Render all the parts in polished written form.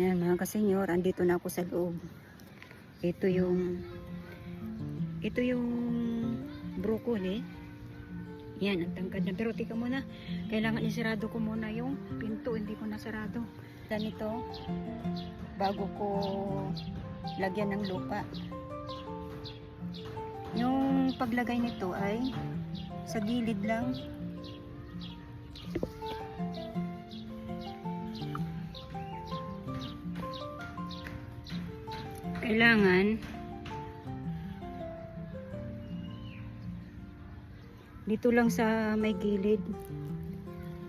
Yan mga kasenyor, andito na ako sa loob. Ito yung broccoli. Yan, ang tangkad na. Pero tika muna, kailangan isarado ko muna yung pinto. Hindi ko nasarado. Ganito, bago ko lagyan ng lupa. Yung paglagay nito ay sa gilid lang. Kailangan dito lang sa may gilid.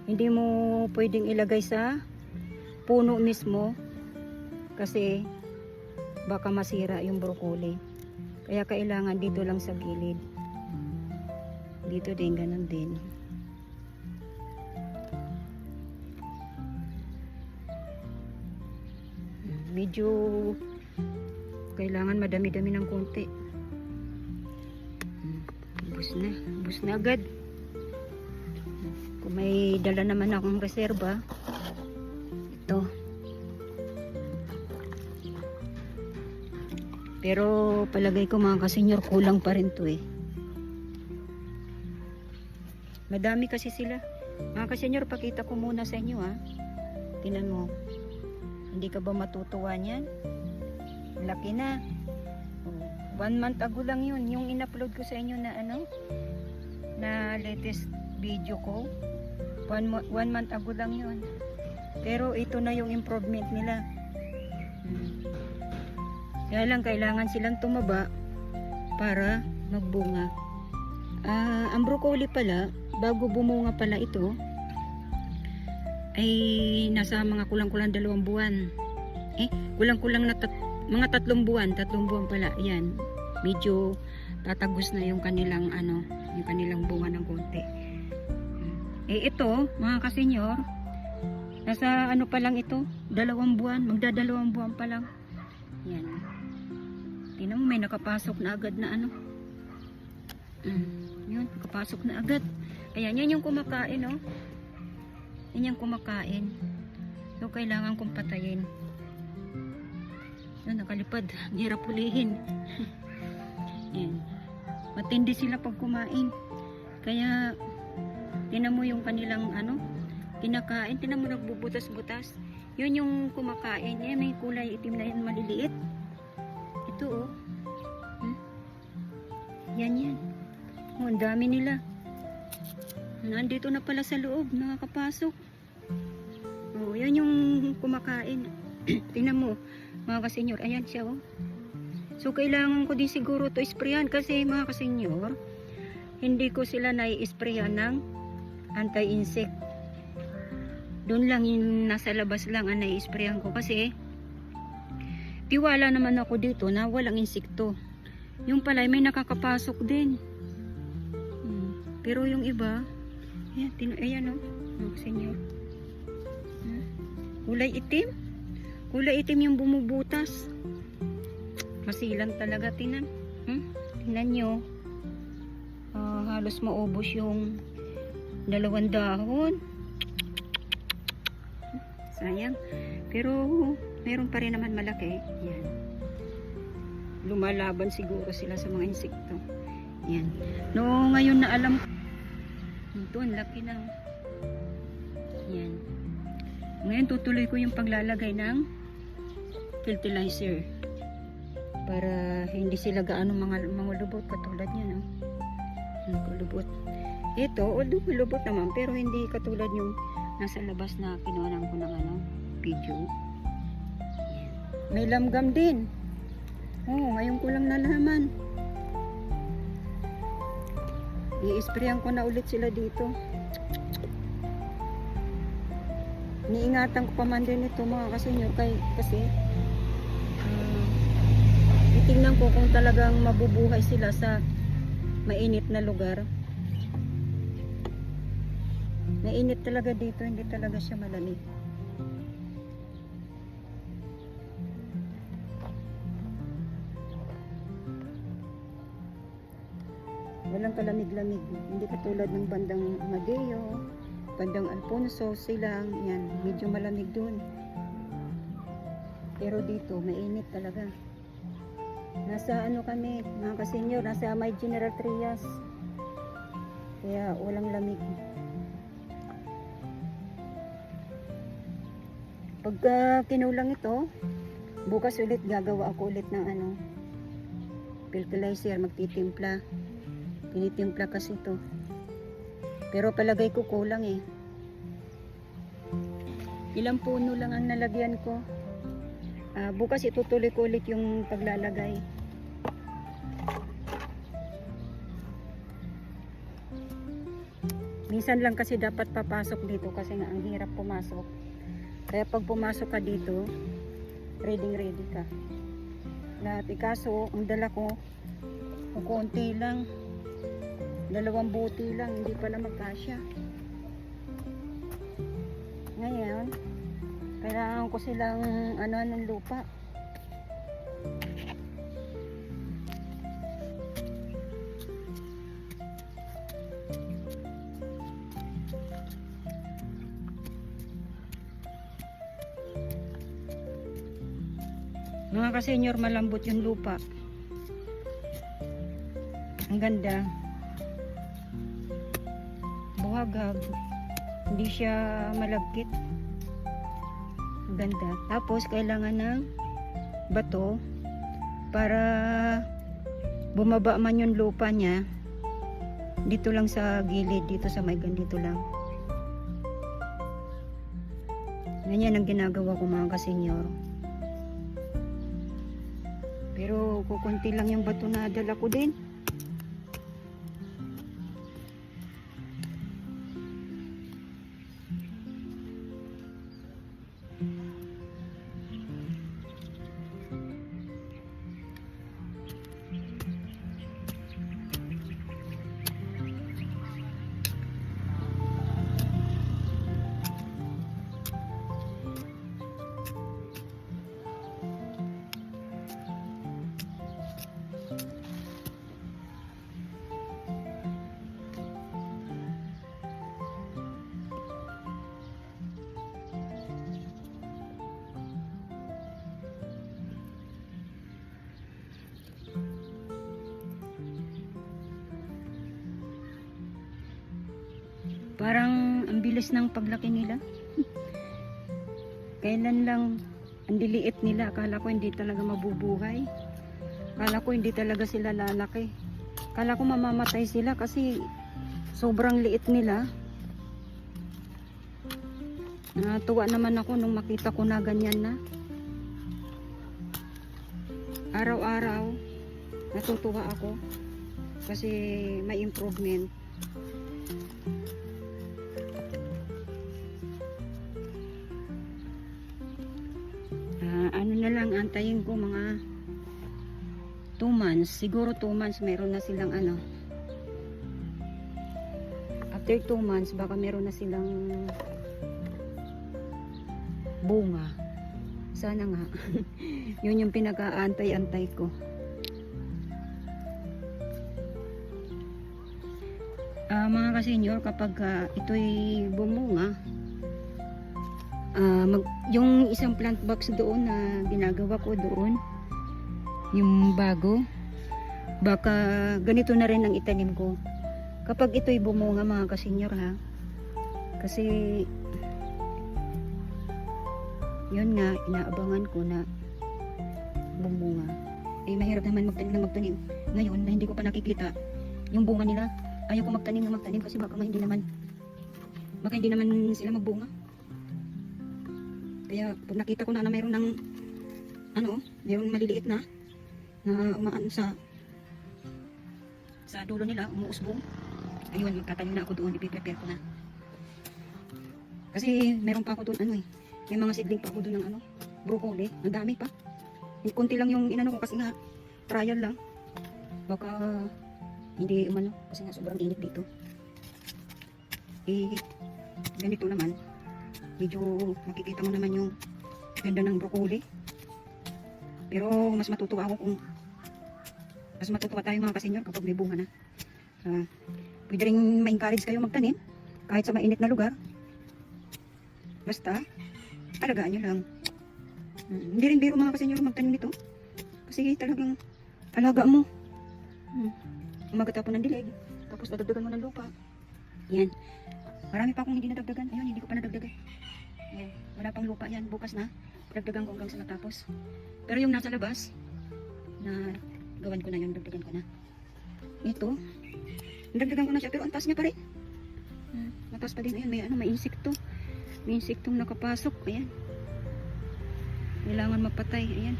Hindi mo pwedeng ilagay sa puno mismo kasi baka masira yung broccoli. Kaya kailangan dito lang sa gilid. Dito din, ganun din. Medyo kailangan madami-dami ng konti. Ubus na agad. Kung may dala naman akong reserba, ito. Pero palagay ko mga kasenyor, kulang pa rin to eh. Madami kasi sila. Mga kasenyor, pakita ko muna sa inyo ha. Tingnan mo. Hindi ka ba matutuwa niyan? Laki na. 1 month ago lang yun. Yung in-upload ko sa inyo na na latest video ko. 1 month ago lang yun. Pero ito na yung improvement nila. Kaya lang kailangan silang tumaba para magbunga. Ang broccoli pala, bago bumunga pala ito, ay nasa mga kulang-kulang 2 buwan. Kulang-kulang na mga 3 buwan pala. Yan. Medyo tatagos na yung kanilang yung kanilang bunga ng konti. Ito, mga kasenyor, nasa pa lang ito, 2 buwan, magda-2 buwan pa lang. Yan. Tingnan mo, may nakapasok na agad na Yun, nakapasok na agad. Ayan, yan yung kumakain, oh. Yan yung kumakain. So, kailangan kong patayin. Nakalipad. Ang hirap pulihin. Yan. Matindi sila pag kumain. Kaya, tinan mo yung kanilang kinakain. Tinan mo nagbubutas-butas. Yun yung kumakain. Yan, may kulay itim na yan, maliliit. Ito, oh. Yan. Oh, ang dami nila. Nandito na pala sa loob. Nakakapasok. Oh, yan yung kumakain. Tingnan mo, mga kasenyor. Ayan siya, oh. So, kailangan ko din siguro to sprayan kasi mga kasenyor, hindi ko sila nai-sprayan ng anti-insect. Doon lang yung nasa labas lang ang nai-sprayan ko kasi tiwala naman ako dito na walang insekto. Yung pala may nakakapasok din. Pero yung iba, ayan oh, mga kasenyor. Kulay itim. Kulay itim yung bumubutas. Masilan talaga, tinan. Tinan nyo. Halos maubos yung 2 dahon. Sayang. Pero meron pa rin naman malaki. Yan. Lumalaban siguro sila sa mga insekto. Yan. No, ngayon na alam ko. Ito, ang laki na. Yan. Ngayon tutuloy ko yung paglalagay ng fertilizer para hindi sila gaano mga lubot katulad niya, no? Lubot. Ito, although lubot naman pero hindi katulad yung nasa labas na kinuhanan ko ng video. Yan. May lamgam din. Ngayon ko lang nalaman. I-sprayan ko na ulit sila dito. Niingatan ko pa man din ito mga kasenyor kasi titingnan ko kung talagang mabubuhay sila sa mainit na lugar. Mainit talaga dito, hindi talaga siya malamig. Walang kalamig-lamig. Hindi katulad ng bandang Amadeo, bandang Alfonso, silang yan, medyo malamig dun. Pero dito, mainit talaga. Nasa ano kami, mga kasenyor, nasa may General Trias. Kaya walang lamig. Pagka kinulang ito, bukas ulit gagawa ako ulit ng ano, fertilizer, magtitimpla. Tinitimpla kasi ito. Pero palagay ko kulang eh. Ilang puno lang ang nalagyan ko. Bukas itutuloy ko ulit yung paglalagay. Minsan lang kasi dapat papasok dito kasi nga ang hirap pumasok. Kaya pag pumasok ka dito, ready ka. Lahat kaso, ang dala ko, konti lang. 2 buti lang, hindi pala magkasya. Ngayon, kailangan ko silang ano ng lupa. Mga kasenyor, malambot yung lupa. Ang ganda. Buhagag. Hindi siya malagkit. Ang ganda. Tapos, kailangan ng bato para bumaba man yung lupa niya. Dito lang sa gilid. Dito sa may ganito lang. Ganyan ang ginagawa ko mga kasenyor. Pero kukunti lang yung bato na dala ko din. Parang ang bilis ng paglaki nila. Kailan lang ang liliit nila. Akala ko hindi talaga mabubuhay. Akala ko hindi talaga sila lalaki. Akala ko mamamatay sila kasi sobrang liit nila. Natuwa naman ako nung makita ko na ganyan na. Araw-araw natutuwa ako kasi may improvement. Ano na lang, antayin ko mga 2 months. Siguro 2 months meron na silang ano. After 2 months baka meron na silang bunga. Sana nga. Yun yung pinaka-antay-antay ko. Mga kasenyor, kapag ito'y bumunga, yung isang plant box doon na ginagawa ko doon, yung bago, baka ganito na rin ang itanim ko kapag ito'y bumunga mga kasenyor ha. Kasi yun nga, inaabangan ko na bumunga. Mahirap naman magtanim ngayon na hindi ko pa nakikita yung bunga nila. Ayaw ko magtanim kasi baka hindi naman sila magbunga. Kaya pag nakita ko na mayroon ng mayroon maliliit na umaan sa dulo nila, umuusbong. Ayun, magtatanim na ako doon, ipiprepare ko na. Kasi meron pa ako doon may mga seedling pa ako doon ng broccoli, ang dami pa. Kunti lang yung inano ko kasi nga trial lang. Baka hindi kasi nga sobrang init dito. Ganito naman. Medyo makikita mo naman yung ganda ng broccoli. Pero mas matutuwa tayo mga kasenyor kapag may bunga na. Pwede rin ma-encourage kayo magtanim kahit sa mainit na lugar. Basta alagaan nyo lang. Hindi rin biro mga kasenyor magtanim nito. Kasi talagang alaga mo. Umaga tapon ng dilig. Tapos nadagdagan mo ng lupa. Yan. Marami pa akong hindi nadagdagan. Ayun, hindi ko pa nadagdagan. Yan. Wala pang lupa yan. Bukas na. Dagdagan ko hanggang sa matapos. Pero yung nasa labas, na gawan ko na yun, dagdagan ko na. Ito, dagdagan ko na siya. Pero ang taas niya pa rin. Mataas pa din. Ayan, may insekto. May insektong nakapasok. Ayan. Kailangan mapatay. Ayan.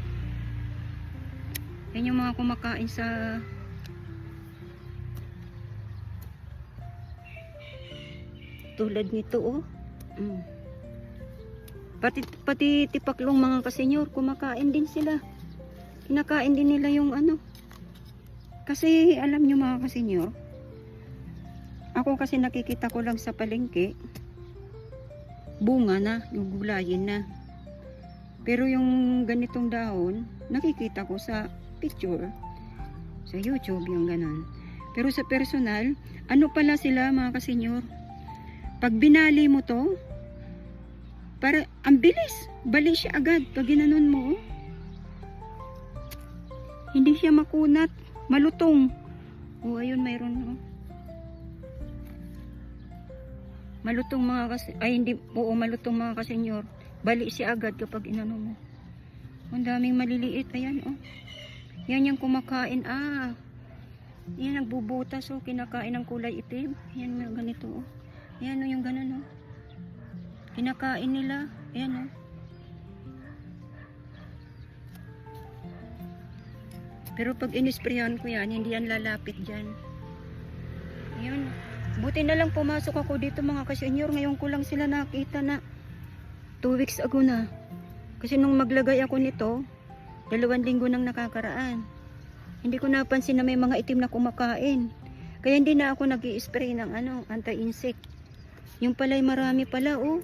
Yan yung mga kumakain sa tulad nito, oh. Pati tipaklong mga kasenyor, kumakain din sila. Kinakain din nila yung ano. Kasi alam nyo mga kasenyor, ako kasi nakikita ko lang sa palengke, bunga na, yung gulayin na. Pero yung ganitong dahon, nakikita ko sa picture, sa YouTube, yung ganon. Pero sa personal, ano pala sila mga kasenyor? Pag binali mo to, para ang bilis, bali siya agad pag ginanon mo. Hindi siya makunat, malutong. Oh, ayun mayroon, oh. Malutong mga malutong mga kasenyor. Bali siya agad kapag inano mo. Ang daming maliliit, ayan, oh. Yan yung kumakain, yan nagbubutas, oh, kinakain ng kulay itim. Yan yung ganito, oh. Yan, oh, yung ganon, oh. Kinakain nila, ayan, oh. Pero pag inisprayan ko yan, hindi yan lalapit dyan. Ayan. Buti na lang pumasok ako dito mga kasenyor. Ngayon ko lang sila nakita na 2 weeks ago na. Kasi nung maglagay ako nito, 2 linggo nang nakakaraan. Hindi ko napansin na may mga itim na kumakain. Kaya hindi na ako nag-i-spray ng anti-insect. Yung pala'y marami pala, oh.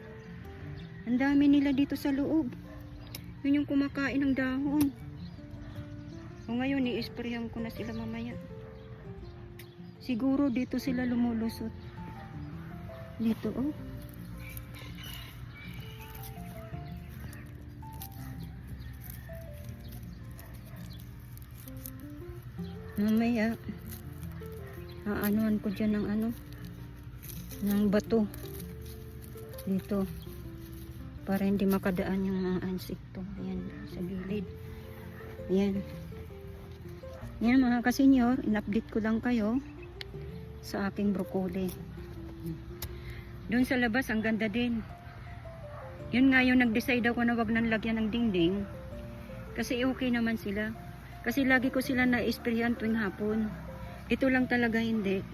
Ang dami nila dito sa loob. Yun yung kumakain ng dahon. O ngayon, i-sprayan ko na sila mamaya. Siguro dito sila lumulusot. Dito, oh. Mamaya, aanuhan ko dyan ng ng bato. Dito. Para hindi makadaan yung mga insekto. Ayan, sa gilid. Ayan. Yan mga kasenyor, in-update ko lang kayo sa aking broccoli. Doon sa labas, ang ganda din. Yun nga yung nag-decide ako na wag nang lagyan ng dingding. Kasi okay naman sila. Kasi lagi ko sila na-sprayan tuwing hapon. Ito lang talaga hindi.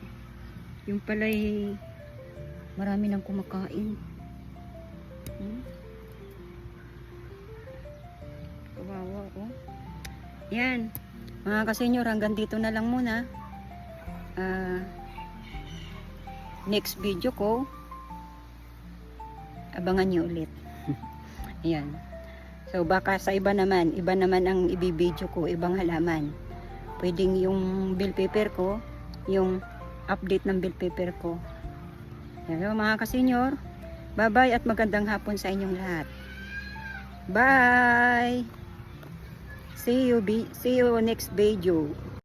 Yung pala'y marami nang kumakain. Kawawa, oh. Yan. Mga kasenyor, hanggang dito na lang muna. Next video ko, abangan nyo ulit. Ayan. So baka sa iba naman ang ibibideo ko, ibang halaman. Pwedeng yung bell pepper ko, yung update ng bell pepper ko. Ayan, mga kasenyor, bye bye at magandang hapon sa inyong lahat. Bye! See you next video.